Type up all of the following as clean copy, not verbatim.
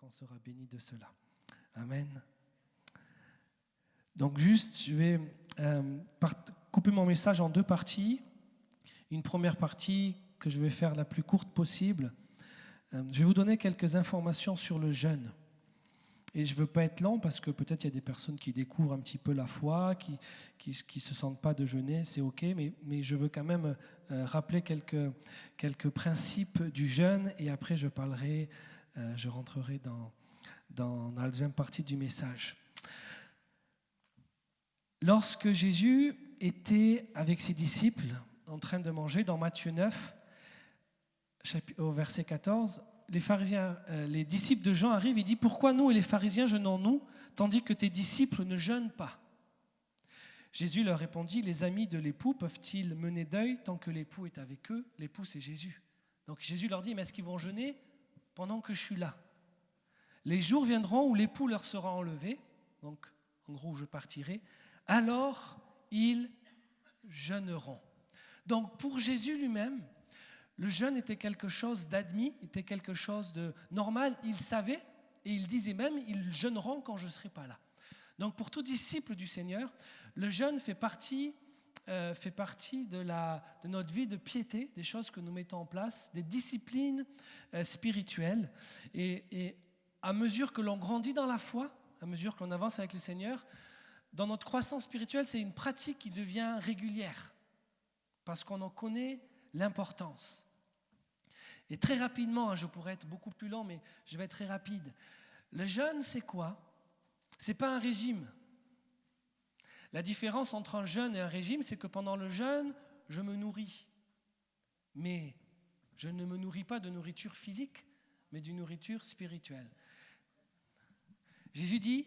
qu'on sera béni de cela. Amen. Donc juste, je vais couper mon message en deux parties. Une première partie que je vais faire la plus courte possible. Je vais vous donner quelques informations sur le jeûne. Et je ne veux pas être long parce que peut-être il y a des personnes qui découvrent un petit peu la foi, qui se sentent pas de jeûner, c'est ok, mais je veux quand même rappeler quelques principes du jeûne et après je rentrerai dans la deuxième partie du message. Lorsque Jésus était avec ses disciples en train de manger, dans Matthieu 9, au verset 14, les disciples de Jean arrivent et disent « Pourquoi nous et les pharisiens jeûnons-nous, tandis que tes disciples ne jeûnent pas ?» Jésus leur répondit « Les amis de l'époux peuvent-ils mener deuil tant que l'époux est avec eux ?» L'époux, c'est Jésus. Donc Jésus leur dit « Mais est-ce qu'ils vont jeûner pendant que je suis là ?» Les jours viendront où l'époux leur sera enlevé, donc en gros où je partirai, alors ils jeûneront. Donc pour Jésus lui-même, le jeûne était quelque chose d'admis, était quelque chose de normal. Il savait et il disait même, ils jeûneront quand je ne serai pas là. Donc pour tout disciple du Seigneur, le jeûne fait partie de notre vie de piété, des choses que nous mettons en place, des disciplines spirituelles. Et à mesure que l'on grandit dans la foi, à mesure qu'on avance avec le Seigneur, dans notre croissance spirituelle, c'est une pratique qui devient régulière parce qu'on en connaît l'importance. Et très rapidement, je pourrais être beaucoup plus lent, mais je vais être très rapide. Le jeûne, c'est quoi ? C'est pas un régime. La différence entre un jeûne et un régime, c'est que pendant le jeûne, je me nourris. Mais je ne me nourris pas de nourriture physique, mais d'une nourriture spirituelle. Jésus dit,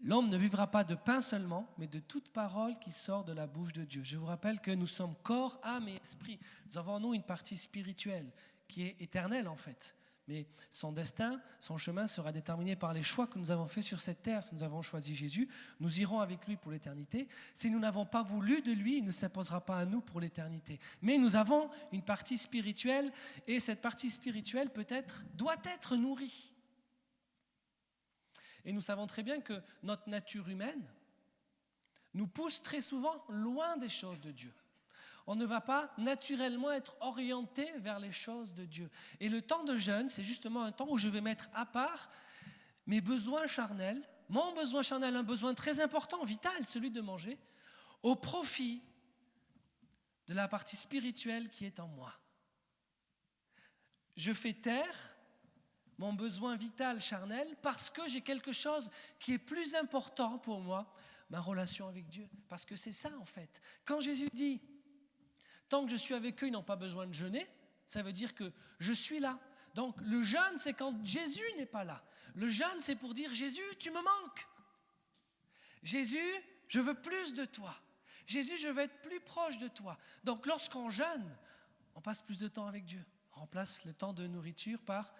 l'homme ne vivra pas de pain seulement, mais de toute parole qui sort de la bouche de Dieu. Je vous rappelle que nous sommes corps, âme et esprit. Nous avons en nous une partie spirituelle qui est éternelle en fait. Mais son destin, son chemin sera déterminé par les choix que nous avons faits sur cette terre. Si nous avons choisi Jésus, nous irons avec lui pour l'éternité. Si nous n'avons pas voulu de lui, il ne s'imposera pas à nous pour l'éternité. Mais nous avons une partie spirituelle et cette partie spirituelle doit être nourrie. Et nous savons très bien que notre nature humaine nous pousse très souvent loin des choses de Dieu. On ne va pas naturellement être orienté vers les choses de Dieu. Et le temps de jeûne, c'est justement un temps où je vais mettre à part mes besoins charnels, mon besoin charnel, un besoin très important, vital, celui de manger, au profit de la partie spirituelle qui est en moi. Je fais taire mon besoin vital charnel parce que j'ai quelque chose qui est plus important pour moi, ma relation avec Dieu. Parce que c'est ça en fait. Quand Jésus dit, tant que je suis avec eux, ils n'ont pas besoin de jeûner, ça veut dire que je suis là. Donc le jeûne, c'est quand Jésus n'est pas là. Le jeûne, c'est pour dire, Jésus, tu me manques. Jésus, je veux plus de toi. Jésus, je veux être plus proche de toi. Donc lorsqu'on jeûne, on passe plus de temps avec Dieu. On remplace le temps de nourriture par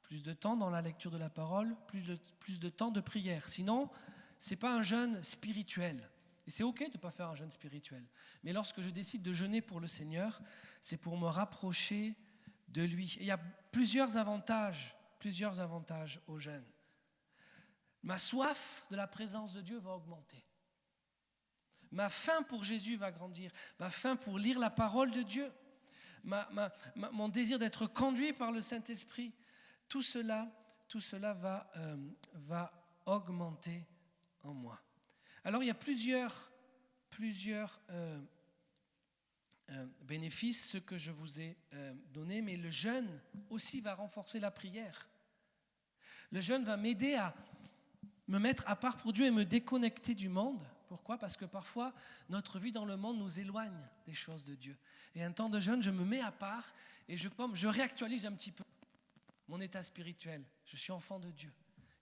plus de temps dans la lecture de la parole, plus de temps de prière. Sinon, ce n'est pas un jeûne spirituel. Et c'est ok de ne pas faire un jeûne spirituel. Mais lorsque je décide de jeûner pour le Seigneur, c'est pour me rapprocher de lui. Et il y a plusieurs avantages au jeûne. Ma soif de la présence de Dieu va augmenter. Ma faim pour Jésus va grandir. Ma faim pour lire la parole de Dieu. Mon désir d'être conduit par le Saint-Esprit. Tout cela va augmenter en moi. Alors il y a plusieurs bénéfices, ce que je vous ai donné, mais le jeûne aussi va renforcer la prière. Le jeûne va m'aider à me mettre à part pour Dieu et me déconnecter du monde. Pourquoi ? Parce que parfois, notre vie dans le monde nous éloigne des choses de Dieu. Et un temps de jeûne, je me mets à part et je réactualise un petit peu mon état spirituel. Je suis enfant de Dieu.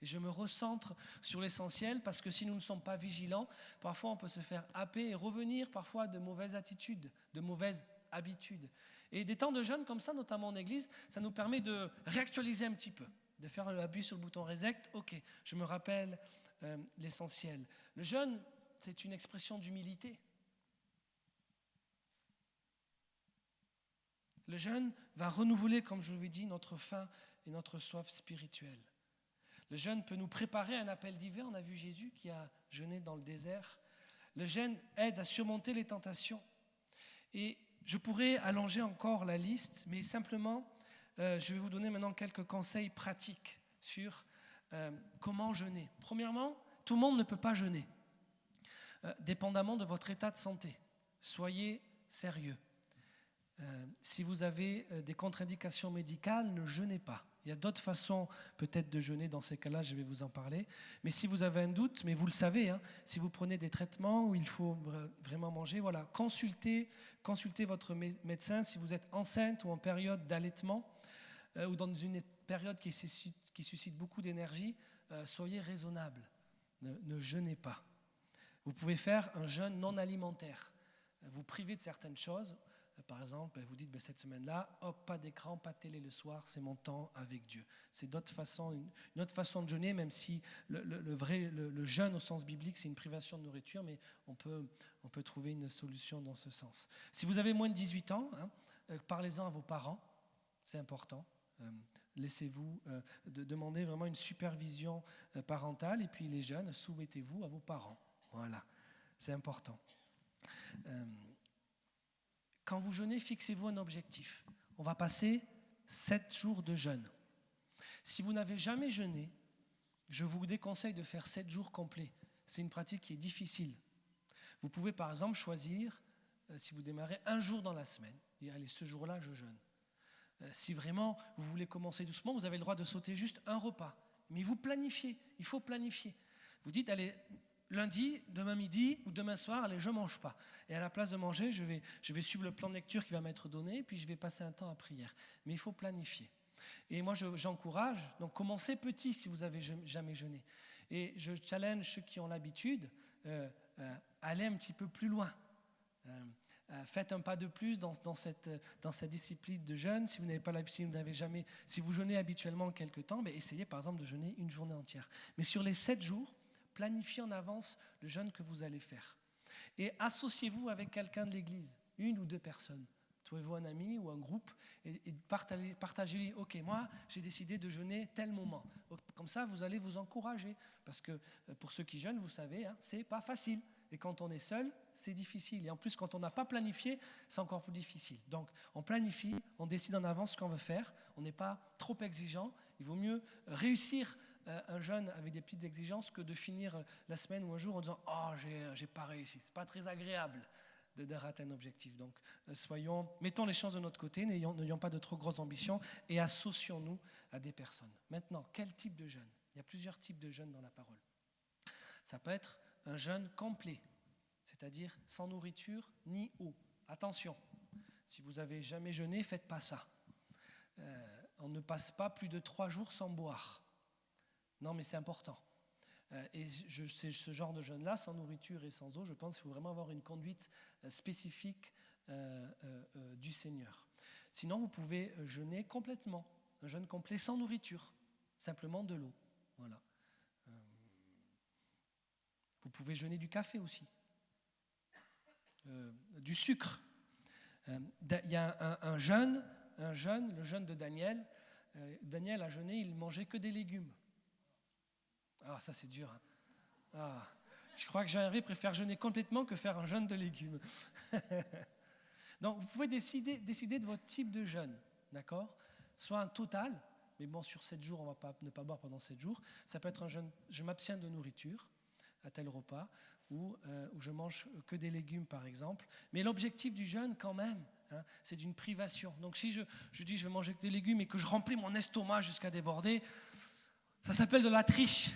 Et je me recentre sur l'essentiel parce que si nous ne sommes pas vigilants, parfois on peut se faire happer et revenir parfois de mauvaises attitudes, de mauvaises habitudes. Et des temps de jeûne comme ça, notamment en église, ça nous permet de réactualiser un petit peu, de faire appui sur le bouton reset. Ok, je me rappelle l'essentiel. Le jeûne, c'est une expression d'humilité. Le jeûne va renouveler, comme je vous l'ai dit, notre faim et notre soif spirituelle. Le jeûne peut nous préparer à un appel divin. On a vu Jésus qui a jeûné dans le désert. Le jeûne aide à surmonter les tentations. Et je pourrais allonger encore la liste, mais simplement, je vais vous donner maintenant quelques conseils pratiques sur comment jeûner. Premièrement, tout le monde ne peut pas jeûner, dépendamment de votre état de santé. Soyez sérieux. Si vous avez des contre-indications médicales, ne jeûnez pas. Il y a d'autres façons peut-être de jeûner, dans ces cas-là, je vais vous en parler. Mais si vous avez un doute, mais vous le savez, hein, si vous prenez des traitements où il faut vraiment manger, voilà, consultez votre médecin. Si vous êtes enceinte ou en période d'allaitement ou dans une période qui suscite beaucoup d'énergie, soyez raisonnable, ne jeûnez pas. Vous pouvez faire un jeûne non alimentaire, vous privez de certaines choses. Par exemple, vous dites, cette semaine-là, pas d'écran, pas de télé le soir, c'est mon temps avec Dieu. C'est une autre façon de jeûner, même si le jeûne au sens biblique, c'est une privation de nourriture, mais on peut trouver une solution dans ce sens. Si vous avez moins de 18 ans, parlez-en à vos parents, c'est important. Laissez-vous demander vraiment une supervision parentale, et puis les jeunes, soumettez-vous à vos parents. Voilà, c'est important. Quand vous jeûnez, fixez-vous un objectif. On va passer 7 jours de jeûne. Si vous n'avez jamais jeûné, je vous déconseille de faire 7 jours complets. C'est une pratique qui est difficile. Vous pouvez par exemple choisir, si vous démarrez un jour dans la semaine, et allez, ce jour-là, je jeûne. Si vraiment vous voulez commencer doucement, vous avez le droit de sauter juste un repas. Mais vous planifiez, il faut planifier. Vous dites, allez, lundi, demain midi ou demain soir, allez, je ne mange pas. Et à la place de manger, je vais suivre le plan de lecture qui va m'être donné, puis je vais passer un temps à prière. Mais il faut planifier. Et moi, j'encourage, donc commencez petit si vous n'avez jamais jeûné. Et je challenge ceux qui ont l'habitude, allez un petit peu plus loin. Faites un pas de plus dans cette discipline de jeûne. Si vous jeûnez habituellement quelque temps, essayez par exemple de jeûner une journée entière. Mais sur les 7 jours, planifiez en avance le jeûne que vous allez faire. Et associez-vous avec quelqu'un de l'église, 1 ou 2 personnes. Trouvez-vous un ami ou un groupe et partagez-lui. Ok, moi j'ai décidé de jeûner tel moment. Comme ça, vous allez vous encourager. Parce que pour ceux qui jeûnent, vous savez, c'est pas facile. Et quand on est seul, c'est difficile. Et en plus, quand on n'a pas planifié, c'est encore plus difficile. Donc, on planifie, on décide en avance ce qu'on veut faire. On n'est pas trop exigeant. Il vaut mieux réussir un jeûne avec des petites exigences que de finir la semaine ou un jour en disant « Oh, j'ai pas réussi ». C'est pas très agréable de rater un objectif. Donc, mettons les chances de notre côté, n'ayons pas de trop grosses ambitions et associons-nous à des personnes. Maintenant, quel type de jeûne ? Il y a plusieurs types de jeûne dans la parole. Ça peut être un jeûne complet, c'est-à-dire sans nourriture ni eau. Attention, si vous n'avez jamais jeûné, faites pas ça. On ne passe pas plus de 3 jours sans boire. Non, mais c'est important. Et c'est ce genre de jeûne-là, sans nourriture et sans eau, je pense qu'il faut vraiment avoir une conduite spécifique du Seigneur. Sinon, vous pouvez jeûner complètement, un jeûne complet sans nourriture, simplement de l'eau. Voilà. Vous pouvez jeûner du café aussi, du sucre. Il y a un jeûne, le jeûne de Daniel. Daniel a jeûné, il mangeait que des légumes. Ah, ça c'est dur. Je crois que Jean-Hervé préfère jeûner complètement que faire un jeûne de légumes. Donc vous pouvez décider de votre type de jeûne, d'accord ? Soit un total, mais bon, sur 7 jours, on ne va ne pas boire pendant 7 jours. Ça peut être un jeûne, je m'abstiens de nourriture à tel repas, ou je mange que des légumes par exemple. Mais l'objectif du jeûne quand même, c'est d'une privation. Donc si je dis je vais manger que des légumes et que je remplis mon estomac jusqu'à déborder, ça s'appelle de la triche.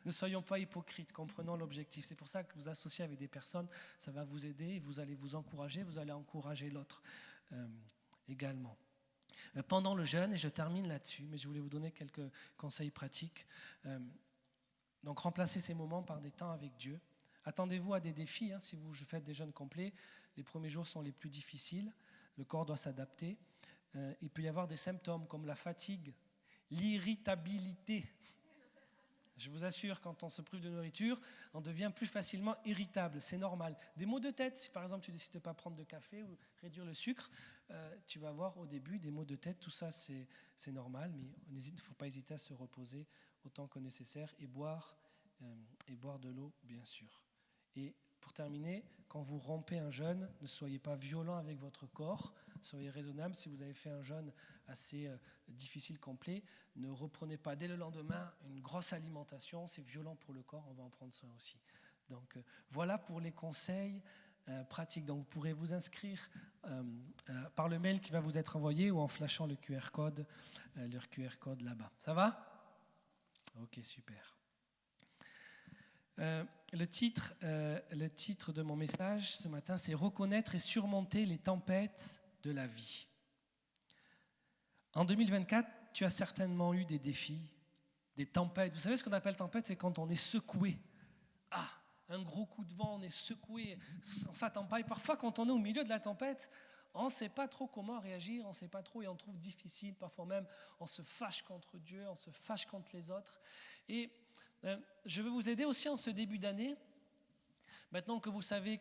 Ne soyons pas hypocrites, comprenons l'objectif. C'est pour ça que vous associez avec des personnes, ça va vous aider, vous allez vous encourager, vous allez encourager l'autre également. Pendant le jeûne, et je termine là-dessus, mais je voulais vous donner quelques conseils pratiques. Donc remplacez ces moments par des temps avec Dieu. Attendez-vous à des défis, si vous faites des jeûnes complets. Les premiers jours sont les plus difficiles, le corps doit s'adapter. Il peut y avoir des symptômes comme la fatigue, l'irritabilité. Je vous assure, quand on se prive de nourriture, on devient plus facilement irritable, c'est normal. Des maux de tête, si par exemple tu décides de ne pas prendre de café ou réduire le sucre, tu vas avoir au début des maux de tête, tout ça c'est normal, mais il ne faut pas hésiter à se reposer autant que nécessaire et boire de l'eau, bien sûr. Et pour terminer, quand vous rompez un jeûne, ne soyez pas violent avec votre corps, soyez raisonnable. Si vous avez fait un jeûne assez difficile, complet, ne reprenez pas dès le lendemain une grosse alimentation, c'est violent pour le corps, on va en prendre soin aussi. Donc voilà pour les conseils pratiques. Donc vous pourrez vous inscrire par le mail qui va vous être envoyé ou en flashant le QR code là-bas. Ça va ? Ok, super. Le titre de mon message ce matin, c'est « Reconnaître et surmonter les tempêtes de la vie ». En 2024, tu as certainement eu des défis, des tempêtes. Vous savez ce qu'on appelle tempête, c'est quand on est secoué. Un gros coup de vent, on est secoué, on ne s'attend pas. Et parfois, quand on est au milieu de la tempête, on ne sait pas trop comment réagir, on ne sait pas trop et on trouve difficile. Parfois même, on se fâche contre Dieu, on se fâche contre les autres. Et je veux vous aider aussi en ce début d'année. Maintenant que vous savez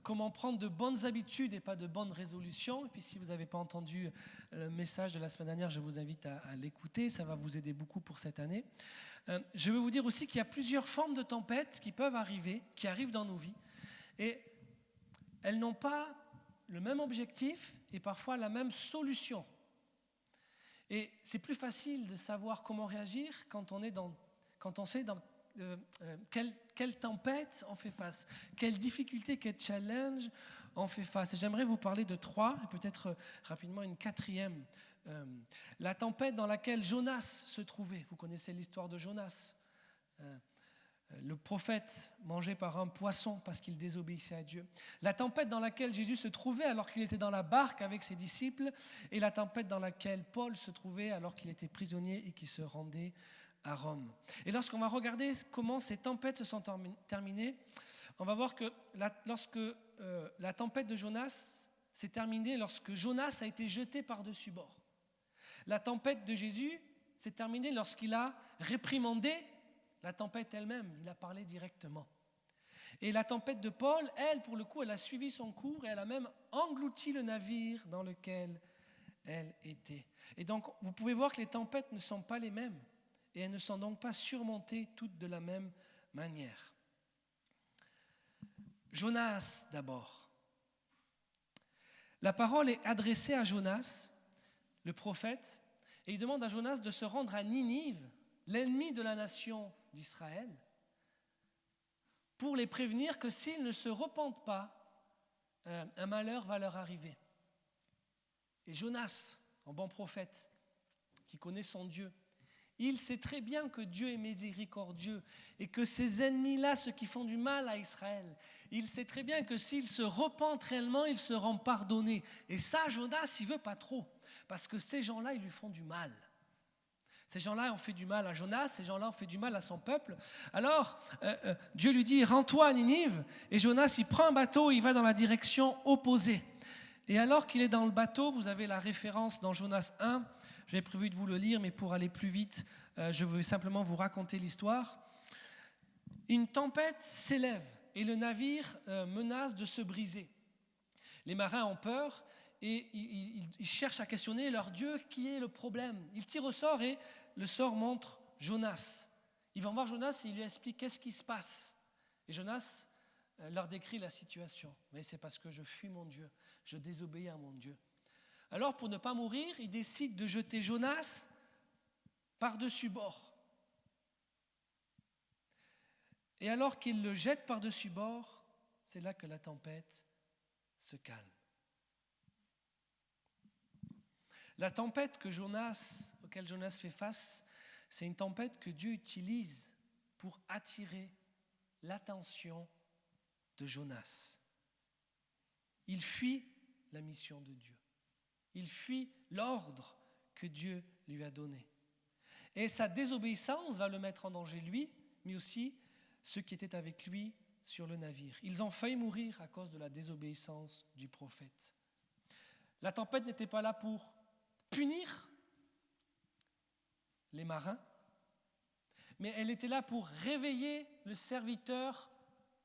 comment prendre de bonnes habitudes et pas de bonnes résolutions, et puis si vous n'avez pas entendu le message de la semaine dernière, je vous invite à l'écouter, ça va vous aider beaucoup pour cette année. Je veux vous dire aussi qu'il y a plusieurs formes de tempêtes qui peuvent arriver, qui arrivent dans nos vies, et elles n'ont pas le même objectif et parfois la même solution. Et c'est plus facile de savoir comment réagir quand on sait dans quelle tempête on fait face, quelle difficulté, quel challenge on fait face. Et j'aimerais vous parler de 3, et peut-être rapidement une 4e. La tempête dans laquelle Jonas se trouvait. Vous connaissez l'histoire de Jonas. Le prophète mangé par un poisson parce qu'il désobéissait à Dieu. La tempête dans laquelle Jésus se trouvait alors qu'il était dans la barque avec ses disciples. Et la tempête dans laquelle Paul se trouvait alors qu'il était prisonnier et qu'il se rendait à Rome. Et lorsqu'on va regarder comment ces tempêtes se sont terminées, on va voir que lorsque la tempête de Jonas s'est terminée, lorsque Jonas a été jeté par-dessus bord. La tempête de Jésus s'est terminée lorsqu'il a réprimandé la tempête elle-même, il a parlé directement. Et la tempête de Paul, elle, pour le coup, elle a suivi son cours et elle a même englouti le navire dans lequel elle était. Et donc, vous pouvez voir que les tempêtes ne sont pas les mêmes. Et elles ne sont donc pas surmontées toutes de la même manière. Jonas d'abord. La parole est adressée à Jonas, le prophète, et il demande à Jonas de se rendre à Ninive, l'ennemi de la nation d'Israël, pour les prévenir que s'ils ne se repentent pas, un malheur va leur arriver. Et Jonas, un bon prophète, qui connaît son Dieu, il sait très bien que Dieu est miséricordieux et que ces ennemis-là, ceux qui font du mal à Israël, il sait très bien que s'ils se repentent réellement, ils seront pardonnés. Et ça, Jonas, il ne veut pas trop, parce que ces gens-là, ils lui font du mal. Ces gens-là ont fait du mal à Jonas, ces gens-là ont fait du mal à son peuple. Alors, Dieu lui dit, rends-toi à Ninive. Et Jonas, il prend un bateau, il va dans la direction opposée. Et alors qu'il est dans le bateau, vous avez la référence dans Jonas 1. J'avais prévu de vous le lire, mais pour aller plus vite, je vais simplement vous raconter l'histoire. Une tempête s'élève et le navire menace de se briser. Les marins ont peur et ils cherchent à questionner leur Dieu, qui est le problème. Ils tirent au sort et le sort montre Jonas. Ils vont voir Jonas et ils lui expliquent qu'est-ce qui se passe. Et Jonas leur décrit la situation. Mais c'est parce que je fuis mon Dieu, je désobéis à mon Dieu. Alors, pour ne pas mourir, il décide de jeter Jonas par-dessus bord. Et alors qu'il le jette par-dessus bord, c'est là que la tempête se calme. La tempête auquel Jonas fait face, c'est une tempête que Dieu utilise pour attirer l'attention de Jonas. Il fuit la mission de Dieu. Il fuit l'ordre que Dieu lui a donné. Et sa désobéissance va le mettre en danger lui, mais aussi ceux qui étaient avec lui sur le navire. Ils ont failli mourir à cause de la désobéissance du prophète. La tempête n'était pas là pour punir les marins, mais elle était là pour réveiller le serviteur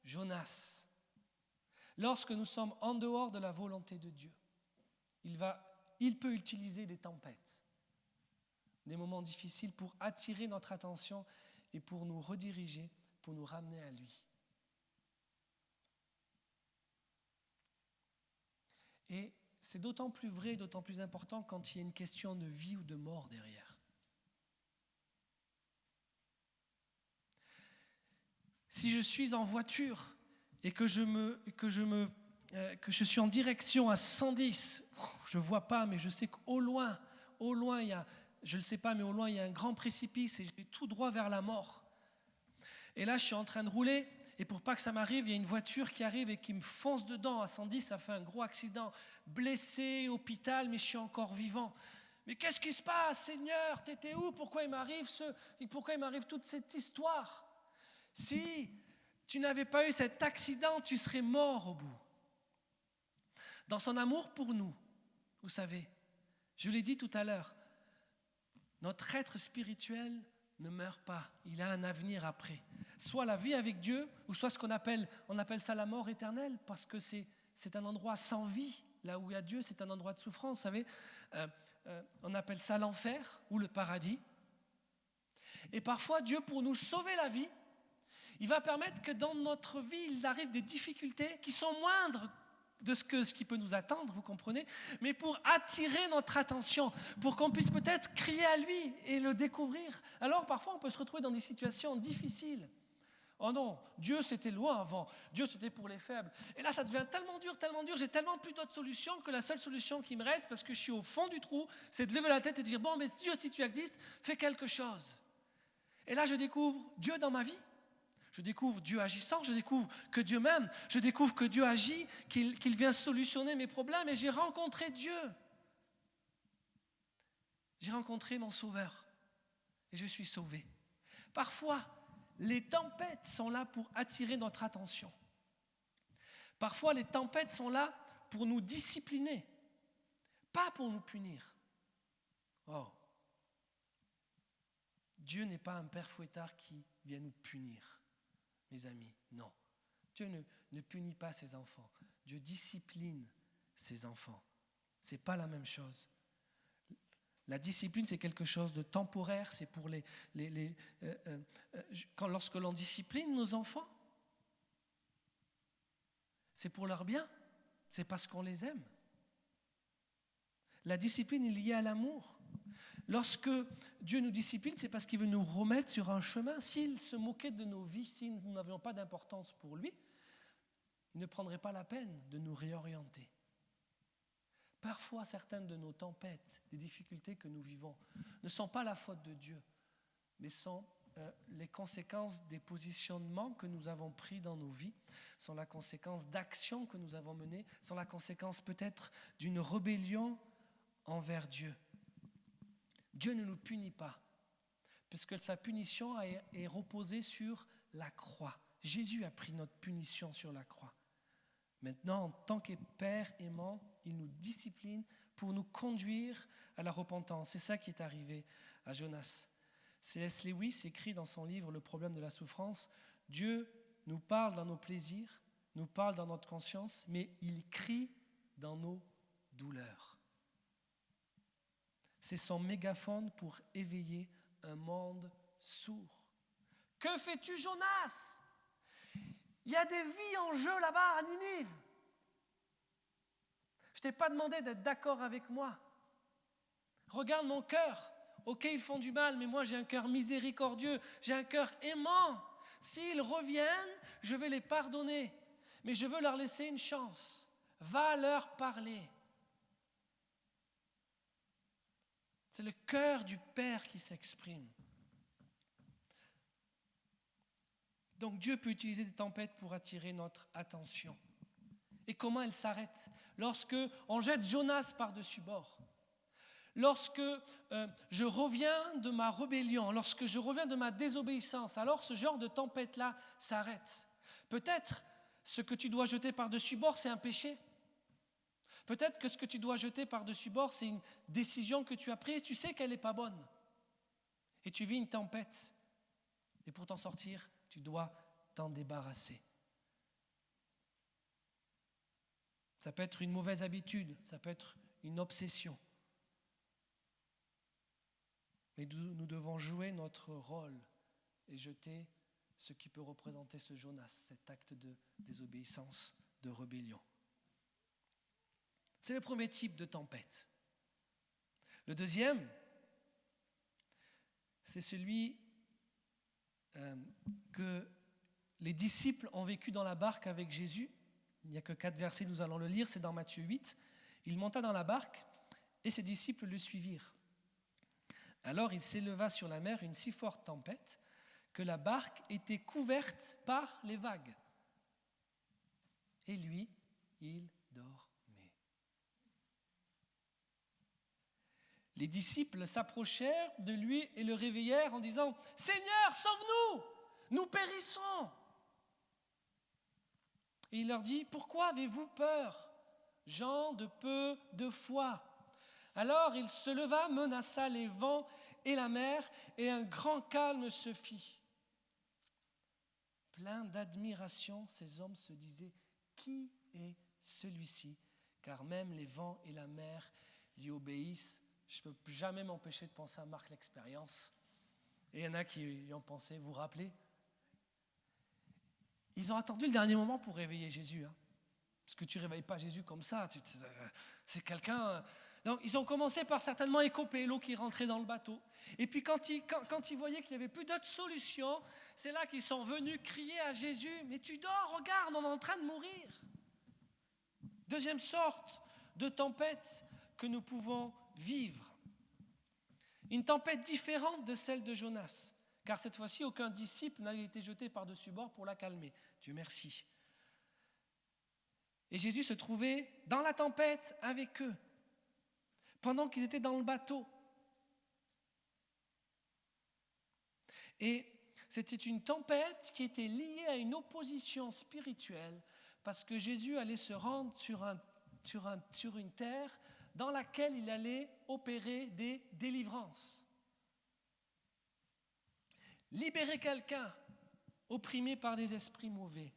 Jonas. Lorsque nous sommes en dehors de la volonté de Dieu, il peut utiliser des tempêtes, des moments difficiles pour attirer notre attention et pour nous rediriger, pour nous ramener à lui. Et c'est d'autant plus vrai, d'autant plus important quand il y a une question de vie ou de mort derrière. Si je suis en voiture et que je suis en direction à 110, je ne vois pas, mais je sais qu'au loin, il y a, je ne le sais pas, mais au loin, il y a un grand précipice et je vais tout droit vers la mort. Et là, je suis en train de rouler et pour pas que ça m'arrive, il y a une voiture qui arrive et qui me fonce dedans à 110, ça fait un gros accident, blessé, hôpital, mais je suis encore vivant. Mais qu'est-ce qui se passe, Seigneur? T'étais où? Pourquoi il m'arrive toute cette histoire? Si tu n'avais pas eu cet accident, tu serais mort au bout. Dans son amour pour nous, vous savez, je l'ai dit tout à l'heure, notre être spirituel ne meurt pas, il a un avenir après. Soit la vie avec Dieu, ou soit ce qu'on appelle ça la mort éternelle, parce que c'est un endroit sans vie. Là où il y a Dieu, c'est un endroit de souffrance, vous savez. On appelle ça l'enfer ou le paradis. Et parfois, Dieu, pour nous sauver la vie, il va permettre que dans notre vie, il arrive des difficultés qui sont moindres de ce qui peut nous attendre, vous comprenez, mais pour attirer notre attention, pour qu'on puisse peut-être crier à lui et le découvrir. Alors parfois, on peut se retrouver dans des situations difficiles. Oh non, Dieu c'était loin avant, Dieu c'était pour les faibles. Et là, ça devient tellement dur, j'ai tellement plus d'autres solutions que la seule solution qui me reste, parce que je suis au fond du trou, c'est de lever la tête et de dire, bon, mais Dieu, si tu existes, fais quelque chose. Et là, je découvre Dieu dans ma vie. Je découvre Dieu agissant, je découvre que Dieu m'aime, je découvre que Dieu agit, qu'il vient solutionner mes problèmes, et j'ai rencontré Dieu. J'ai rencontré mon Sauveur et je suis sauvé. Parfois, les tempêtes sont là pour attirer notre attention. Parfois, les tempêtes sont là pour nous discipliner, pas pour nous punir. Oh, Dieu n'est pas un père fouettard qui vient nous punir. Mes amis, non. Dieu ne punit pas ses enfants. Dieu discipline ses enfants. Ce n'est pas la même chose. La discipline, c'est quelque chose de temporaire. C'est pour lorsque l'on discipline nos enfants, c'est pour leur bien. C'est parce qu'on les aime. La discipline est liée à l'amour. Lorsque Dieu nous discipline, c'est parce qu'il veut nous remettre sur un chemin. S'il se moquait de nos vies, si nous n'avions pas d'importance pour lui, il ne prendrait pas la peine de nous réorienter. Parfois, certaines de nos tempêtes, des difficultés que nous vivons, ne sont pas la faute de Dieu, mais sont les conséquences des positionnements que nous avons pris dans nos vies, sont la conséquence d'actions que nous avons menées, sont la conséquence peut-être d'une rébellion envers Dieu. Dieu ne nous punit pas, puisque sa punition est reposée sur la croix. Jésus a pris notre punition sur la croix. Maintenant, en tant que Père aimant, il nous discipline pour nous conduire à la repentance. C'est ça qui est arrivé à Jonas. C.S. Lewis écrit dans son livre « Le problème de la souffrance », Dieu nous parle dans nos plaisirs, nous parle dans notre conscience, mais il crie dans nos douleurs. C'est son mégaphone pour éveiller un monde sourd. Que fais-tu, Jonas? Il y a des vies en jeu là-bas à Ninive. Je ne t'ai pas demandé d'être d'accord avec moi. Regarde mon cœur. Ok, ils font du mal, mais moi j'ai un cœur miséricordieux, j'ai un cœur aimant. S'ils reviennent, je vais les pardonner, mais je veux leur laisser une chance. Va leur parler. C'est le cœur du Père qui s'exprime. Donc Dieu peut utiliser des tempêtes pour attirer notre attention. Et comment elles s'arrêtent? Lorsque on jette Jonas par-dessus bord. Lorsque je reviens de ma rébellion, lorsque je reviens de ma désobéissance, alors ce genre de tempête-là s'arrête. Peut-être ce que tu dois jeter par-dessus bord, c'est un péché. Peut-être que ce que tu dois jeter par-dessus bord, c'est une décision que tu as prise, tu sais qu'elle n'est pas bonne. Et tu vis une tempête. Et pour t'en sortir, tu dois t'en débarrasser. Ça peut être une mauvaise habitude, ça peut être une obsession. Mais nous devons jouer notre rôle et jeter ce qui peut représenter ce Jonas, cet acte de désobéissance, de rébellion. C'est le premier type de tempête. Le deuxième, c'est celui que les disciples ont vécu dans la barque avec Jésus. Il n'y a que 4 versets, nous allons le lire, c'est dans Matthieu 8. Il monta dans la barque et ses disciples le suivirent. Alors il s'éleva sur la mer une si forte tempête que la barque était couverte par les vagues. Et lui, il dormait. Les disciples s'approchèrent de lui et le réveillèrent en disant « Seigneur, sauve-nous, nous périssons !» Et il leur dit « Pourquoi avez-vous peur, gens de peu de foi ?» Alors il se leva, menaça les vents et la mer, et un grand calme se fit. Plein d'admiration, ces hommes se disaient « Qui est celui-ci ?» Car même les vents et la mer lui obéissent. Je ne peux jamais m'empêcher de penser à Marc l'Expérience. Et il y en a qui y ont pensé, vous vous rappelez ? Ils ont attendu le dernier moment pour réveiller Jésus. Parce que tu ne réveilles pas Jésus comme ça. C'est quelqu'un... Donc, ils ont commencé par certainement écoper l'eau qui rentrait dans le bateau. Et puis, quand ils voyaient qu'il n'y avait plus d'autre solution, c'est là qu'ils sont venus crier à Jésus « Mais tu dors, regarde, on est en train de mourir !» Deuxième sorte de tempête que nous pouvons vivre. Une tempête différente de celle de Jonas. Car cette fois-ci, aucun disciple n'a été jeté par-dessus bord pour la calmer. Dieu merci. Et Jésus se trouvait dans la tempête avec eux, pendant qu'ils étaient dans le bateau. Et c'était une tempête qui était liée à une opposition spirituelle, parce que Jésus allait se rendre sur une terre dans laquelle il allait opérer des délivrances. Libérer quelqu'un opprimé par des esprits mauvais.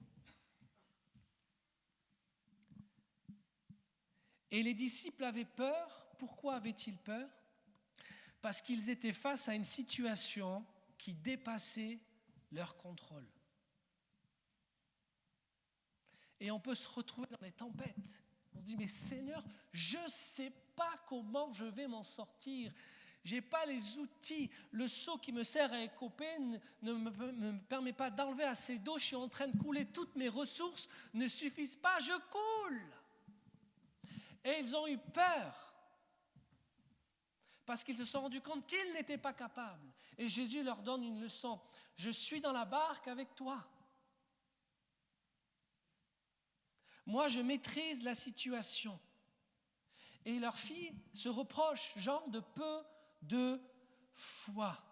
Et les disciples avaient peur. Pourquoi avaient-ils peur ? Parce qu'ils étaient face à une situation qui dépassait leur contrôle. Et on peut se retrouver dans les tempêtes. On se dit, mais Seigneur, je ne sais pas comment je vais m'en sortir. Je n'ai pas les outils. Le seau qui me sert à écoper ne me permet pas d'enlever assez d'eau. Je suis en train de couler. Toutes mes ressources ne suffisent pas. Je coule. Et ils ont eu peur. Parce qu'ils se sont rendus compte qu'ils n'étaient pas capables. Et Jésus leur donne une leçon. Je suis dans la barque avec toi. Moi, je maîtrise la situation. Et leur fille se reproche, genre de peu de foi.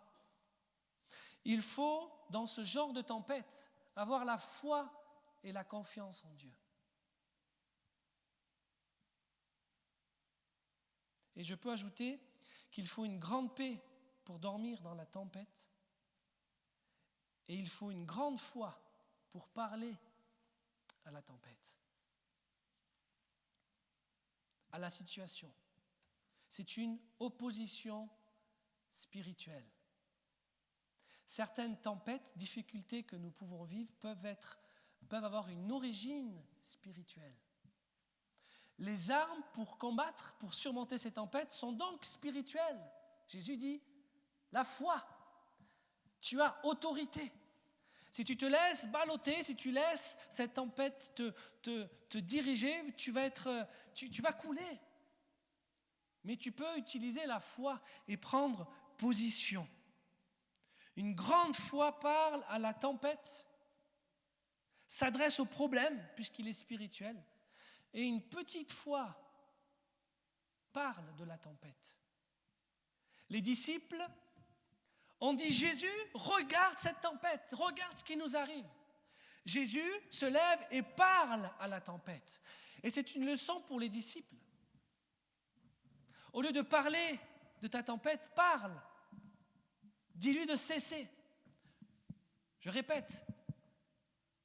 Il faut, dans ce genre de tempête, avoir la foi et la confiance en Dieu. Et je peux ajouter qu'il faut une grande paix pour dormir dans la tempête. Et il faut une grande foi pour parler à la tempête, à la situation. C'est une opposition spirituelle. Certaines tempêtes, difficultés que nous pouvons vivre peuvent avoir une origine spirituelle. Les armes pour combattre, pour surmonter ces tempêtes sont donc spirituelles. Jésus dit, la foi, tu as autorité. Si tu te laisses balloter, si tu laisses cette tempête te diriger, tu vas couler. Mais tu peux utiliser la foi et prendre position. Une grande foi parle à la tempête, s'adresse au problème, puisqu'il est spirituel. Et une petite foi parle de la tempête. Les disciples ont dit, Jésus, regarde cette tempête, regarde ce qui nous arrive. Jésus se lève et parle à la tempête. Et c'est une leçon pour les disciples. Au lieu de parler de ta tempête, parle. Dis-lui de cesser. Je répète,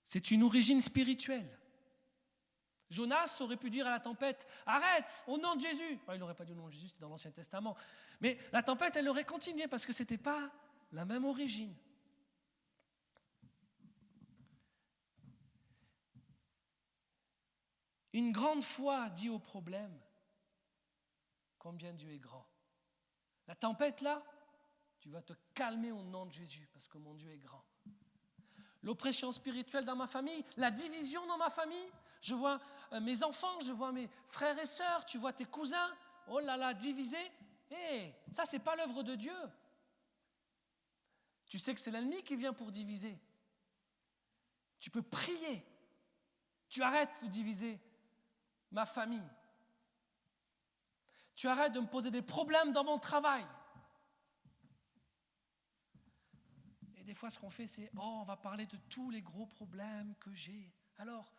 c'est une origine spirituelle. Jonas aurait pu dire à la tempête, arrête, au nom de Jésus. Enfin, il n'aurait pas dit au nom de Jésus, c'était dans l'Ancien Testament. Mais la tempête, elle aurait continué parce que ce n'était pas la même origine. Une grande foi dit au problème combien Dieu est grand. La tempête là, tu vas te calmer au nom de Jésus parce que mon Dieu est grand. L'oppression spirituelle dans ma famille, la division dans ma famille, je vois mes enfants, je vois mes frères et sœurs, tu vois tes cousins, oh là là, divisés. Ça c'est pas l'œuvre de Dieu. Tu sais que c'est l'ennemi qui vient pour diviser. Tu peux prier. Tu arrêtes de diviser ma famille. Tu arrêtes de me poser des problèmes dans mon travail. Et des fois, ce qu'on fait, c'est on va parler de tous les gros problèmes que j'ai. Alors,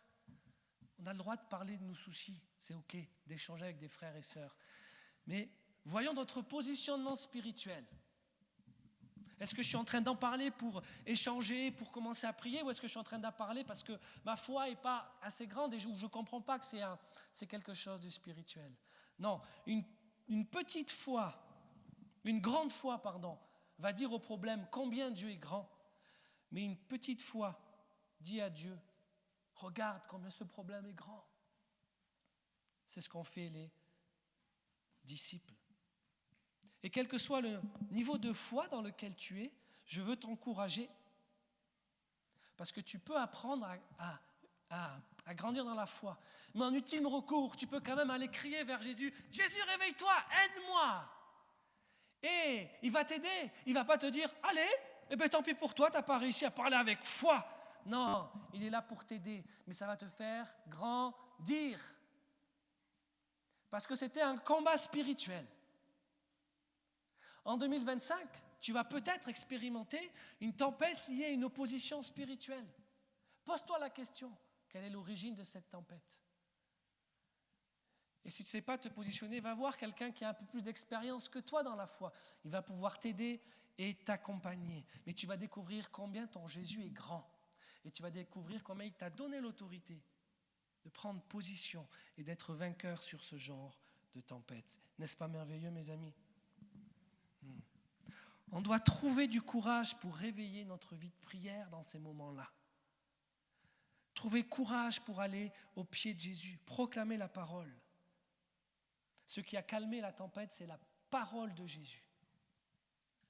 on a le droit de parler de nos soucis. C'est OK d'échanger avec des frères et sœurs. Mais voyons notre positionnement spirituel. Est-ce que je suis en train d'en parler pour échanger, pour commencer à prier, ou est-ce que je suis en train d'en parler parce que ma foi n'est pas assez grande et je ne comprends pas que c'est quelque chose de spirituel? Non, une petite foi, une grande foi, va dire au problème combien Dieu est grand, mais une petite foi dit à Dieu, regarde combien ce problème est grand. C'est ce qu'ont fait les disciples. Et quel que soit le niveau de foi dans lequel tu es, je veux t'encourager. Parce que tu peux apprendre à grandir dans la foi. Mais en ultime recours, tu peux quand même aller crier vers Jésus. Jésus, réveille-toi, aide-moi. Et il va t'aider. Il ne va pas te dire, allez, tant pis pour toi, tu n'as pas réussi à parler avec foi. Non, il est là pour t'aider. Mais ça va te faire grandir. Parce que c'était un combat spirituel. En 2025, tu vas peut-être expérimenter une tempête liée à une opposition spirituelle. Pose-toi la question, quelle est l'origine de cette tempête? Et si tu ne sais pas te positionner, va voir quelqu'un qui a un peu plus d'expérience que toi dans la foi. Il va pouvoir t'aider et t'accompagner. Mais tu vas découvrir combien ton Jésus est grand. Et tu vas découvrir combien il t'a donné l'autorité de prendre position et d'être vainqueur sur ce genre de tempête. N'est-ce pas merveilleux, mes amis? On doit trouver du courage pour réveiller notre vie de prière dans ces moments-là. Trouver courage pour aller au pied de Jésus, proclamer la parole. Ce qui a calmé la tempête, c'est la parole de Jésus.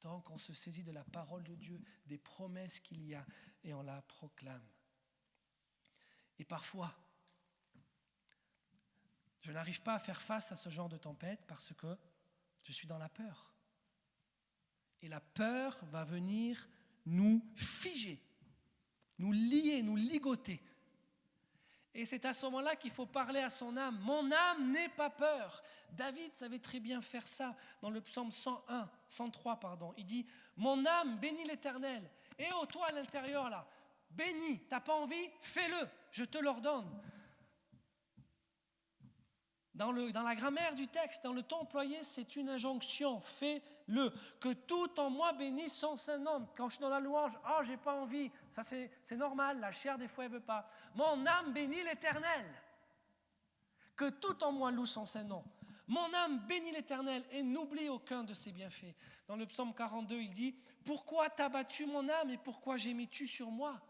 Donc on se saisit de la parole de Dieu, des promesses qu'il y a, et on la proclame. Et parfois, je n'arrive pas à faire face à ce genre de tempête parce que je suis dans la peur. Et la peur va venir nous figer, nous lier, nous ligoter. Et c'est à ce moment-là qu'il faut parler à son âme. Mon âme n'aie pas peur. David savait très bien faire ça dans le psaume 103. Il dit, mon âme bénit l'Éternel. Et toi à l'intérieur là, bénis, t'as pas envie, fais-le, je te l'ordonne. Dans la grammaire du texte, dans le ton employé, c'est une injonction, fais-le. Que tout en moi bénisse son saint nom. Quand je suis dans la louange, j'ai pas envie, ça c'est normal, la chair des fois elle veut pas. Mon âme bénit l'Éternel. Que tout en moi loue son saint nom. Mon âme bénit l'Éternel et n'oublie aucun de ses bienfaits. Dans le psaume 42, il dit, pourquoi t'as battu mon âme et pourquoi gémis-tu sur moi?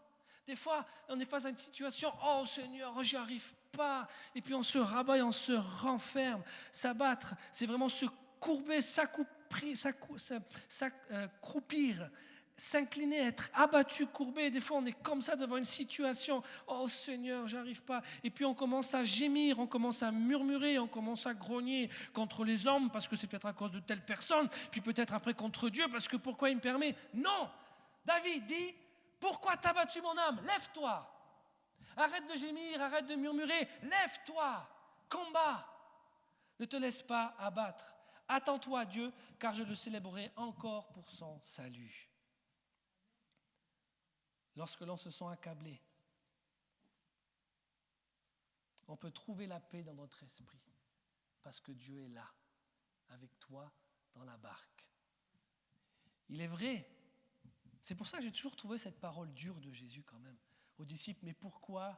Des fois, on est face à une situation, oh Seigneur, j'y arrive pas. Et puis on se rabat et on se renferme. S'abattre, c'est vraiment se courber, s'accroupir, s'incliner, être abattu, courbé. Des fois, on est comme ça devant une situation. Oh Seigneur, j'arrive pas. Et puis on commence à gémir, on commence à murmurer, on commence à grogner contre les hommes parce que c'est peut-être à cause de telle personne. Puis peut-être après contre Dieu parce que pourquoi il me permet? Non, David dit, pourquoi t'as battu mon âme? Lève-toi. Arrête de gémir, arrête de murmurer. Lève-toi. Combat. Ne te laisse pas abattre. Attends-toi à Dieu, car je le célébrerai encore pour son salut. Lorsque l'on se sent accablé, on peut trouver la paix dans notre esprit, parce que Dieu est là, avec toi dans la barque. Il est vrai, C'est pour ça que j'ai toujours trouvé cette parole dure de Jésus quand même, aux disciples. Mais pourquoi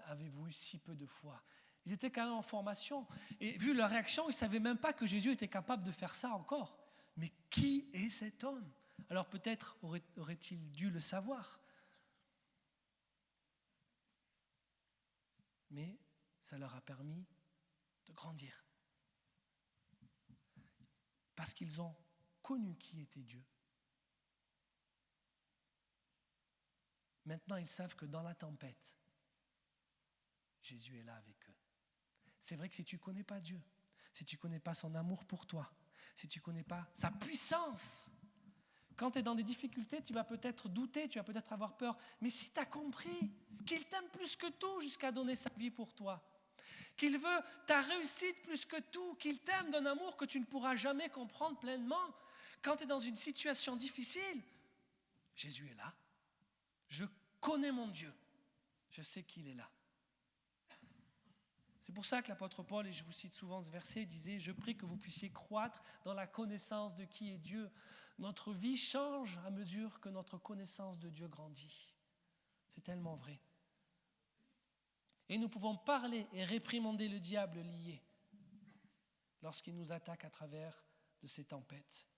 avez-vous eu si peu de foi? Ils étaient quand même en formation. Et vu leur réaction, ils ne savaient même pas que Jésus était capable de faire ça encore. Mais qui est cet homme? Alors peut-être aurait-il dû le savoir. Mais ça leur a permis de grandir. Parce qu'ils ont connu qui était Dieu. Maintenant, ils savent que dans la tempête, Jésus est là avec eux. C'est vrai que si tu ne connais pas Dieu, si tu ne connais pas son amour pour toi, si tu ne connais pas sa puissance, quand tu es dans des difficultés, tu vas peut-être douter, tu vas peut-être avoir peur. Mais si tu as compris qu'il t'aime plus que tout jusqu'à donner sa vie pour toi, qu'il veut ta réussite plus que tout, qu'il t'aime d'un amour que tu ne pourras jamais comprendre pleinement, quand tu es dans une situation difficile, Jésus est là. Je connais mon Dieu. Je sais qu'il est là. C'est pour ça que l'apôtre Paul, et je vous cite souvent ce verset, disait « Je prie que vous puissiez croître dans la connaissance de qui est Dieu. » Notre vie change à mesure que notre connaissance de Dieu grandit. C'est tellement vrai. Et nous pouvons parler et réprimander le diable lié lorsqu'il nous attaque à travers de ces tempêtes.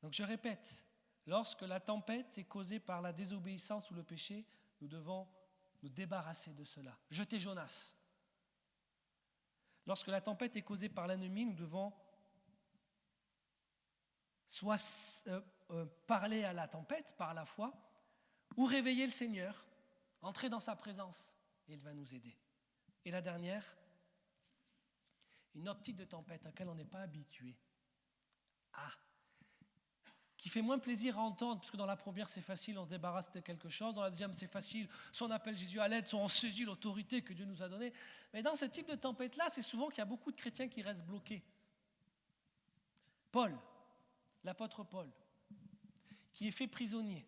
Donc je répète, lorsque la tempête est causée par la désobéissance ou le péché, nous devons nous débarrasser de cela. Jeter Jonas. Lorsque la tempête est causée par l'ennemi, nous devons soit parler à la tempête par la foi, ou réveiller le Seigneur, entrer dans sa présence, et il va nous aider. Et la dernière, une autre type de tempête à laquelle on n'est pas habitué. Qui fait moins plaisir à entendre, parce que dans la première c'est facile, on se débarrasse de quelque chose, dans la deuxième c'est facile, soit on appelle Jésus à l'aide, soit on saisit l'autorité que Dieu nous a donnée. Mais dans ce type de tempête-là, c'est souvent qu'il y a beaucoup de chrétiens qui restent bloqués. Paul, l'apôtre Paul, qui est fait prisonnier,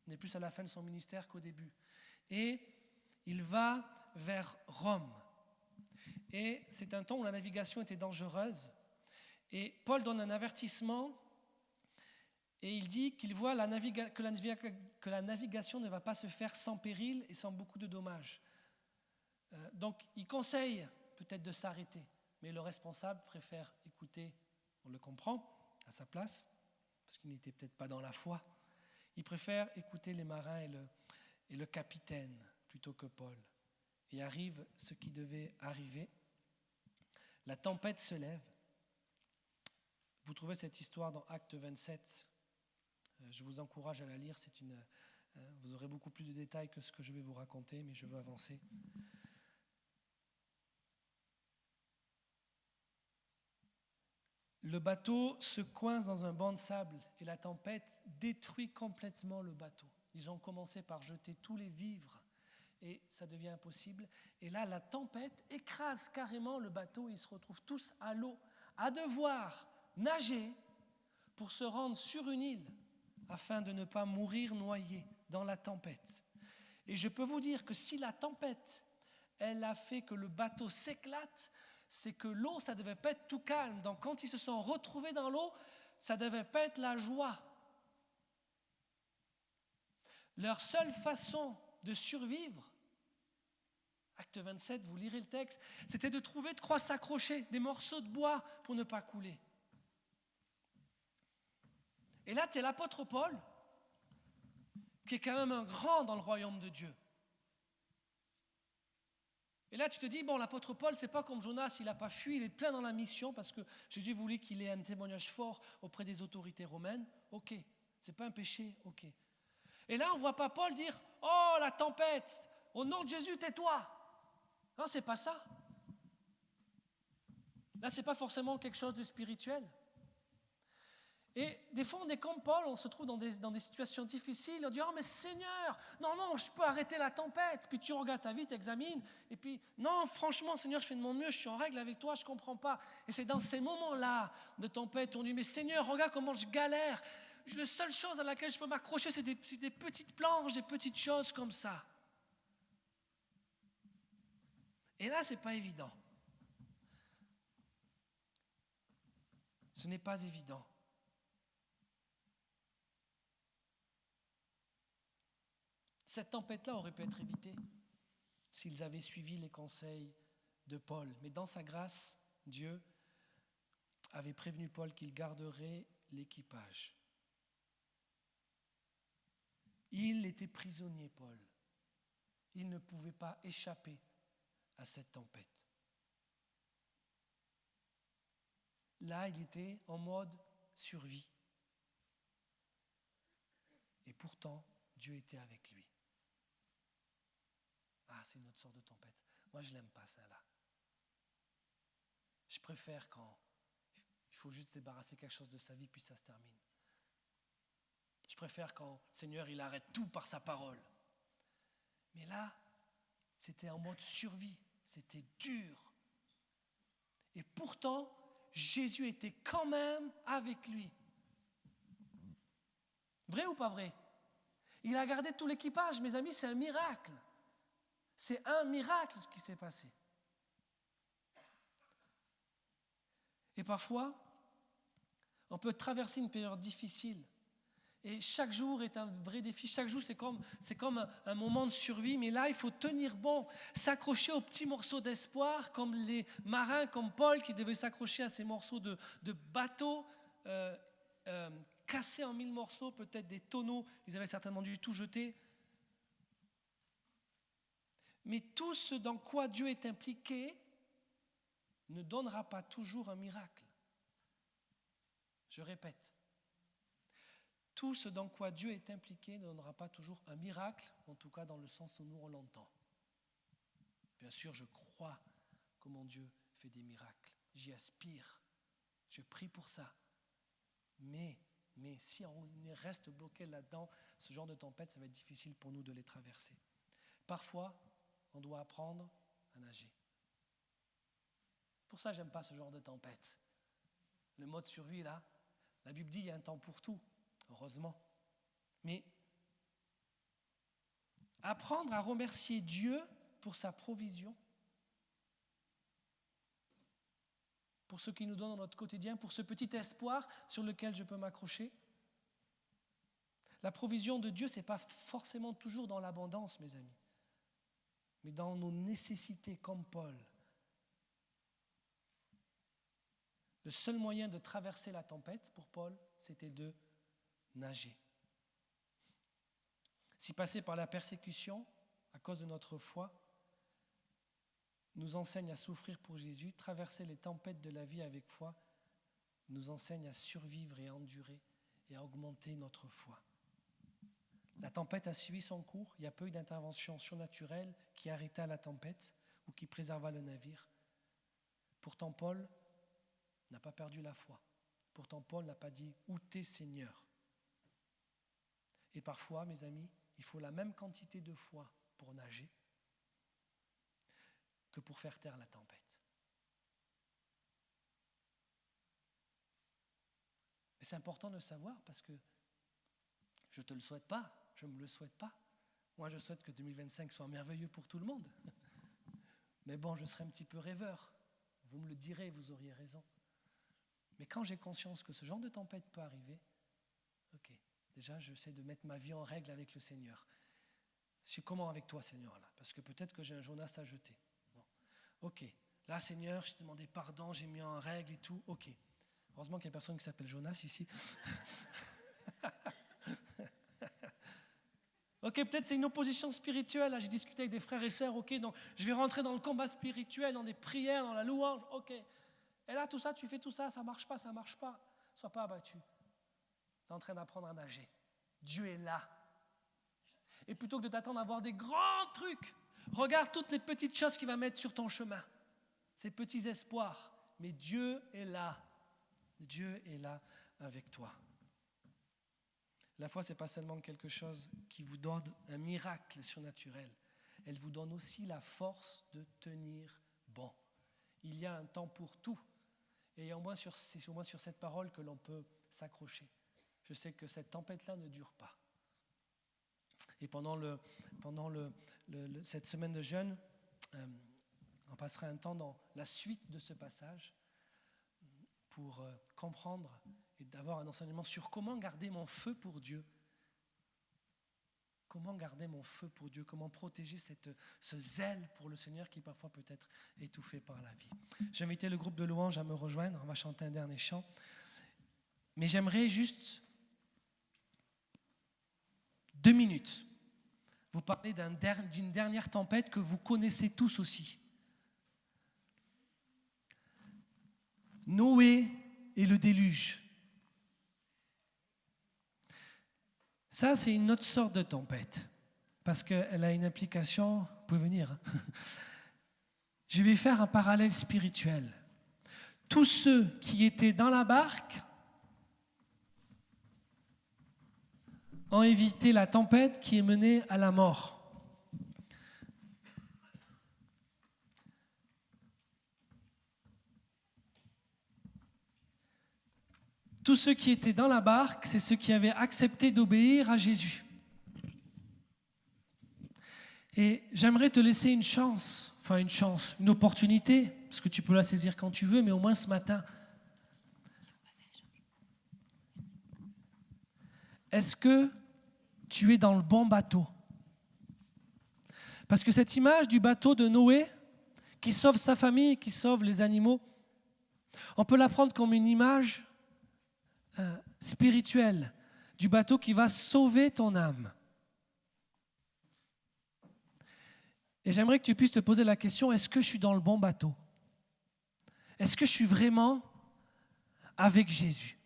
on est plus à la fin de son ministère qu'au début, et il va vers Rome. Et c'est un temps où la navigation était dangereuse, et Paul donne un avertissement. Et il dit qu'il voit que la navigation ne va pas se faire sans péril et sans beaucoup de dommages. Donc il conseille peut-être de s'arrêter, mais le responsable préfère écouter, on le comprend, à sa place, parce qu'il n'était peut-être pas dans la foi. Il préfère écouter les marins et le capitaine plutôt que Paul. Et arrive ce qui devait arriver. La tempête se lève. Vous trouvez cette histoire dans Acte 27. Je vous encourage à la lire, vous aurez beaucoup plus de détails que ce que je vais vous raconter, mais je veux avancer. Le bateau se coince dans un banc de sable et la tempête détruit complètement le bateau. Ils ont commencé par jeter tous les vivres et ça devient impossible. Et là, la tempête écrase carrément le bateau et ils se retrouvent tous à l'eau, à devoir nager pour se rendre sur une île, afin de ne pas mourir noyé dans la tempête. Et je peux vous dire que si la tempête, elle a fait que le bateau s'éclate, c'est que l'eau, ça ne devait pas être tout calme. Donc quand ils se sont retrouvés dans l'eau, ça ne devait pas être la joie. Leur seule façon de survivre, Acte 27, vous lirez le texte, c'était de trouver de quoi s'accrocher, des morceaux de bois pour ne pas couler. Et là, tu es l'apôtre Paul, qui est quand même un grand dans le royaume de Dieu. Et là, tu te dis, bon, l'apôtre Paul, c'est pas comme Jonas, il n'a pas fui, il est plein dans la mission, parce que Jésus voulait qu'il ait un témoignage fort auprès des autorités romaines. Ok, c'est pas un péché, ok. Et là, on ne voit pas Paul dire, oh, la tempête, au nom de Jésus, tais-toi. Non, c'est pas ça. Là, c'est pas forcément quelque chose de spirituel. Et des fois, on est comme Paul, on se trouve dans des situations difficiles, on dit « Oh, mais Seigneur, non, je peux arrêter la tempête. » Puis tu regardes ta vie, tu examines, et puis « Non, franchement, Seigneur, je fais de mon mieux, je suis en règle avec toi, je ne comprends pas. » Et c'est dans ces moments-là de tempête où on dit « Mais Seigneur, regarde comment je galère. La seule chose à laquelle je peux m'accrocher, c'est des petites planches, des petites choses comme ça. » Et là, ce n'est pas évident. Ce n'est pas évident. Cette tempête-là aurait pu être évitée s'ils avaient suivi les conseils de Paul. Mais dans sa grâce, Dieu avait prévenu Paul qu'il garderait l'équipage. Il était prisonnier, Paul. Il ne pouvait pas échapper à cette tempête. Là, il était en mode survie. Et pourtant, Dieu était avec lui. Ah, c'est une autre sorte de tempête. Moi, je n'aime pas ça là. Je préfère quand il faut juste débarrasser quelque chose de sa vie, puis ça se termine. Je préfère quand le Seigneur, il arrête tout par sa parole. Mais là, c'était en mode survie. C'était dur. Et pourtant, Jésus était quand même avec lui. Vrai ou pas vrai? Il a gardé tout l'équipage, mes amis, c'est un miracle. C'est un miracle ce qui s'est passé. Et parfois, on peut traverser une période difficile. Et chaque jour est un vrai défi. Chaque jour, c'est comme un moment de survie. Mais là, il faut tenir bon, s'accrocher aux petits morceaux d'espoir, comme les marins, comme Paul, qui devaient s'accrocher à ces morceaux de bateau, cassés en 1000 morceaux, peut-être des tonneaux. Ils avaient certainement dû tout jeter. Mais tout ce dans quoi Dieu est impliqué ne donnera pas toujours un miracle. Je répète. Tout ce dans quoi Dieu est impliqué ne donnera pas toujours un miracle, en tout cas dans le sens où nous on l'entend. Bien sûr, je crois comment Dieu fait des miracles. J'y aspire. Je prie pour ça. Mais si on reste bloqué là-dedans, ce genre de tempête, ça va être difficile pour nous de les traverser. Parfois, on doit apprendre à nager. Pour ça, j'aime pas ce genre de tempête. Le mode survie, là, la Bible dit qu'il y a un temps pour tout, heureusement. Mais apprendre à remercier Dieu pour sa provision, pour ce qu'il nous donne dans notre quotidien, pour ce petit espoir sur lequel je peux m'accrocher. La provision de Dieu, ce n'est pas forcément toujours dans l'abondance, mes amis, mais dans nos nécessités, comme Paul. Le seul moyen de traverser la tempête, pour Paul, c'était de nager. Si passer par la persécution, à cause de notre foi, nous enseigne à souffrir pour Jésus, traverser les tempêtes de la vie avec foi, nous enseigne à survivre et à endurer et à augmenter notre foi. La tempête a suivi son cours, il n'y a pas eu d'intervention surnaturelle qui arrêta la tempête ou qui préserva le navire. Pourtant, Paul n'a pas perdu la foi. Pourtant, Paul n'a pas dit « Où t'es, Seigneur ?» Et parfois, mes amis, il faut la même quantité de foi pour nager que pour faire taire la tempête. Mais c'est important de savoir parce que je ne te le souhaite pas, je ne me le souhaite pas. Moi, je souhaite que 2025 soit merveilleux pour tout le monde. Mais bon, je serai un petit peu rêveur. Vous me le direz, vous auriez raison. Mais quand j'ai conscience que ce genre de tempête peut arriver, ok, déjà j'essaie de mettre ma vie en règle avec le Seigneur. Je suis comment avec toi, Seigneur, là? Parce que peut-être que j'ai un Jonas à jeter. Bon. Ok, là, Seigneur, je t'ai demandé pardon, j'ai mis en règle et tout, ok. Heureusement qu'il y a personne qui s'appelle Jonas ici. Ok, peut-être c'est une opposition spirituelle. Là, j'ai discuté avec des frères et sœurs. Ok, donc je vais rentrer dans le combat spirituel, dans des prières, dans la louange. Ok. Et là, tout ça, tu fais tout ça, ça marche pas, ça marche pas. Sois pas abattu. Tu es en train d'apprendre à nager. Dieu est là. Et plutôt que de t'attendre à voir des grands trucs, regarde toutes les petites choses qu'il va mettre sur ton chemin. Ces petits espoirs. Mais Dieu est là. Dieu est là avec toi. La foi, ce n'est pas seulement quelque chose qui vous donne un miracle surnaturel. Elle vous donne aussi la force de tenir bon. Il y a un temps pour tout. Et c'est au moins sur cette parole que l'on peut s'accrocher. Je sais que cette tempête-là ne dure pas. Et pendant cette semaine de jeûne, on passera un temps dans la suite de ce passage pour comprendre et d'avoir un enseignement sur comment garder mon feu pour Dieu. comment garder mon feu pour Dieu, comment protéger ce zèle pour le Seigneur qui parfois peut être étouffé par la vie. Je vais inviter le groupe de louanges à me rejoindre, on va chanter un dernier chant. Mais j'aimerais juste 2 minutes vous parler d'une dernière tempête que vous connaissez tous aussi. Noé et le déluge. Ça, c'est une autre sorte de tempête, parce qu'elle a une implication, vous pouvez venir. Je vais faire un parallèle spirituel. Tous ceux qui étaient dans la barque ont évité la tempête qui est menée à la mort. Tous ceux qui étaient dans la barque, c'est ceux qui avaient accepté d'obéir à Jésus. Et j'aimerais te laisser une opportunité, parce que tu peux la saisir quand tu veux, mais au moins ce matin. Est-ce que tu es dans le bon bateau? Parce que cette image du bateau de Noé, qui sauve sa famille, qui sauve les animaux, on peut la prendre comme une image spirituelle du bateau qui va sauver ton âme. Et j'aimerais que tu puisses te poser la question, est-ce que je suis dans le bon bateau? Est-ce que je suis vraiment avec Jésus?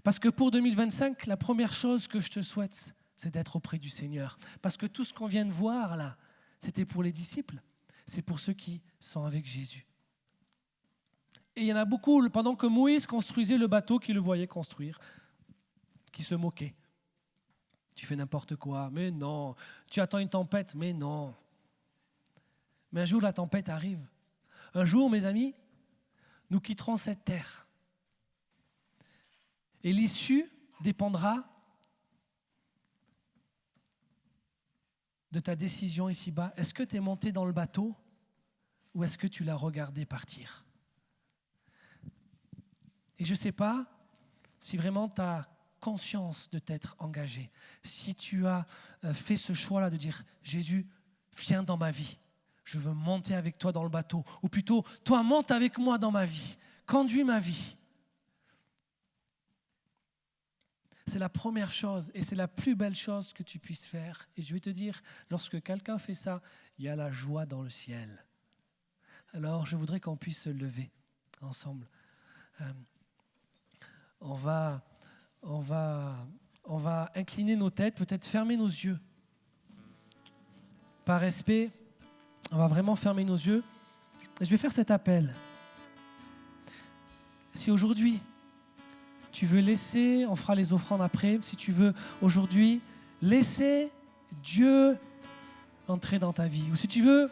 Parce que pour 2025, la première chose que je te souhaite, c'est d'être auprès du Seigneur. Parce que tout ce qu'on vient de voir là, c'était pour les disciples, c'est pour ceux qui sont avec Jésus. Et il y en a beaucoup, pendant que Moïse construisait le bateau, qui le voyait construire, qui se moquaient. Tu fais n'importe quoi, mais non. Tu attends une tempête, mais non. Mais un jour, la tempête arrive. Un jour, mes amis, nous quitterons cette terre. Et l'issue dépendra de ta décision ici-bas. Est-ce que tu es monté dans le bateau ou est-ce que tu l'as regardé partir? Et je ne sais pas si vraiment tu as conscience de t'être engagé. Si tu as fait ce choix-là de dire « Jésus, viens dans ma vie. Je veux monter avec toi dans le bateau. » Ou plutôt « Toi, monte avec moi dans ma vie. Conduis ma vie. » C'est la première chose et c'est la plus belle chose que tu puisses faire. Et je vais te dire, lorsque quelqu'un fait ça, il y a la joie dans le ciel. Alors, je voudrais qu'on puisse se lever ensemble. On va incliner nos têtes, peut-être fermer nos yeux. Par respect, on va vraiment fermer nos yeux. Et je vais faire cet appel. Si aujourd'hui, tu veux laisser, on fera les offrandes après, si tu veux aujourd'hui laisser Dieu entrer dans ta vie, ou si tu veux,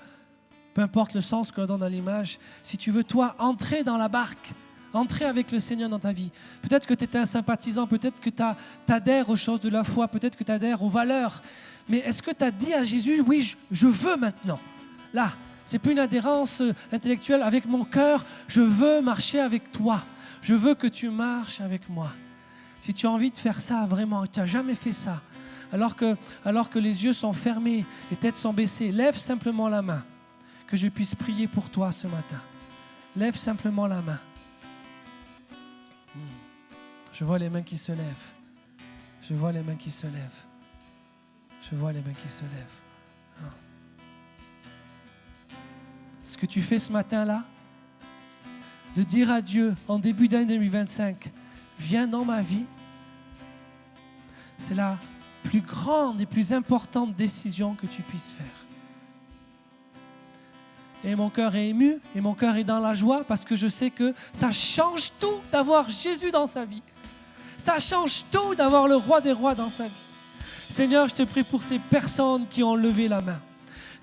peu importe le sens que l'on donne à l'image, si tu veux toi entrer dans la barque, entrer avec le Seigneur dans ta vie. Peut-être que tu es un sympathisant, peut-être que tu adhères aux choses de la foi, peut-être que tu adhères aux valeurs. Mais est-ce que tu as dit à Jésus, oui, je veux maintenant. Là, c'est plus une adhérence intellectuelle. Avec mon cœur, je veux marcher avec toi. Je veux que tu marches avec moi. Si tu as envie de faire ça vraiment, tu n'as jamais fait ça, alors que les yeux sont fermés, les têtes sont baissées, lève simplement la main, que je puisse prier pour toi ce matin. Lève simplement la main. Je vois les mains qui se lèvent. Je vois les mains qui se lèvent. Je vois les mains qui se lèvent. Ce que tu fais ce matin-là, de dire à Dieu en début d'année 2025, viens dans ma vie, c'est la plus grande et plus importante décision que tu puisses faire. Et mon cœur est ému, et mon cœur est dans la joie, parce que je sais que ça change tout d'avoir Jésus dans sa vie. Ça change tout d'avoir le roi des rois dans sa vie. Seigneur, je te prie pour ces personnes qui ont levé la main.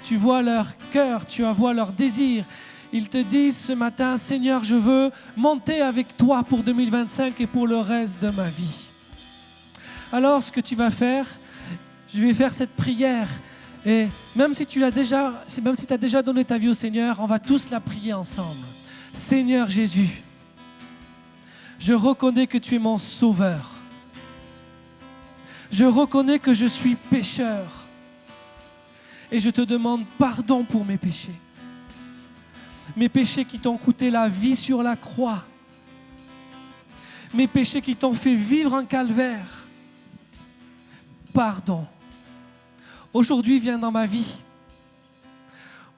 Tu vois leur cœur, tu vois leur désir. Ils te disent ce matin, Seigneur, je veux monter avec toi pour 2025 et pour le reste de ma vie. Alors, ce que tu vas faire, je vais faire cette prière. Et même si tu as déjà donné ta vie au Seigneur, on va tous la prier ensemble. Seigneur Jésus, je reconnais que tu es mon sauveur. Je reconnais que je suis pécheur. Et je te demande pardon pour mes péchés. Mes péchés qui t'ont coûté la vie sur la croix. Mes péchés qui t'ont fait vivre un calvaire. Pardon. Aujourd'hui, viens dans ma vie.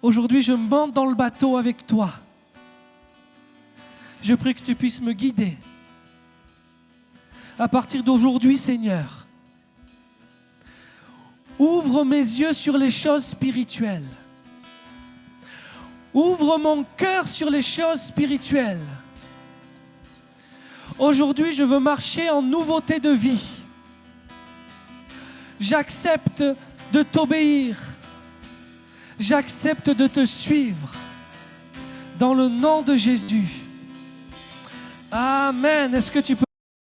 Aujourd'hui, je monte dans le bateau avec toi. Je prie que tu puisses me guider. À partir d'aujourd'hui, Seigneur, ouvre mes yeux sur les choses spirituelles. Ouvre mon cœur sur les choses spirituelles. Aujourd'hui, je veux marcher en nouveauté de vie. J'accepte de t'obéir. J'accepte de te suivre. Dans le nom de Jésus. Amen. Est-ce que tu peux